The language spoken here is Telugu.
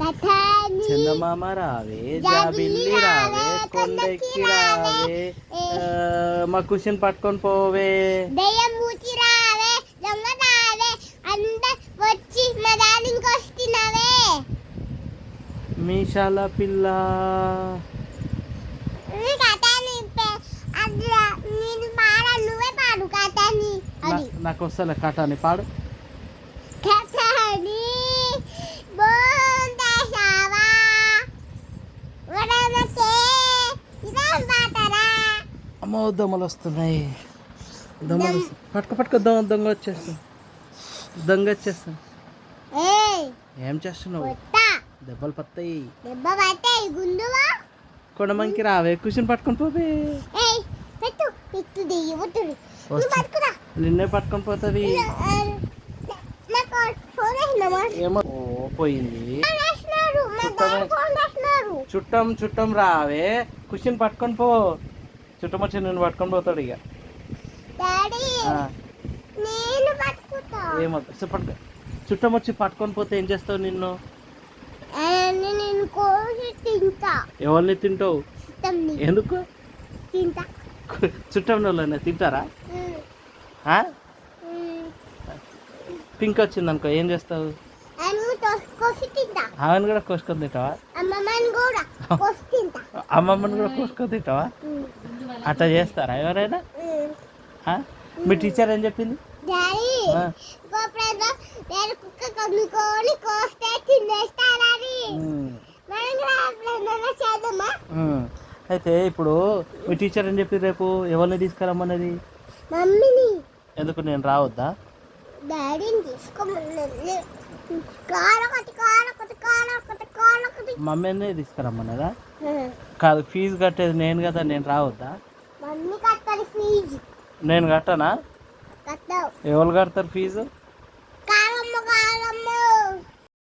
చందమామ రావే, జాబిల్లి రావే, కొండెక్కి రావే, మా కుషన్ పట్టుకొని పోవే, మీషాల పిల్ల. నాకు వస్తలే కటాని పాడు. అమ్మో దొంగలు వస్తున్నాయి, దొంగలు పట్టుకో దొంగ వచ్చేస్తాను, దొంగ వచ్చేస్తాను. ఏం చేస్తున్నావు? దెబ్బలు పత్తాయి, కొడమంకి రావే, కుషన్ పట్టుకొని పోవే, నిన్నే పట్టుకొని పోతుంది. ఏమో పోయింది. చుట్టం రావే, కుషన్ పట్టుకొని పో. చుట్టం వచ్చి నిన్ను పట్టుకొని పోతాడు. ఇక ఏమో పట్టుకో. చుట్టం వచ్చి పట్టుకొని పోతే ఏం చేస్తావు? నిన్ను ఎవరిని తింటావు? ఎందుకు? చుట్టం వాళ్ళని తింటారా? పింక్ వచ్చింది అనుకో ఏం చేస్తావు? ఆమెను కూడా కోసుకొని తింటావా? అమ్మమ్మని కూడా కోసుకొని తింటావా? అట్లా చేస్తారా ఎవరైనా? మీ టీచర్ ఏం చెప్పింది? అయితే ఇప్పుడు మీ టీచర్ ఏం చెప్పింది? రేపు ఎవరిని తీసుకురమ్మన్నది? ఎందుకు నేను రావద్దా? మమ్మీనే తీసుకురమ్మన్నదా? కాదు, ఫీజు కట్టేది నేను కదా, నేను రావద్దా? నేను కట్టనా? ఎవరు కడతారు ఫీజు?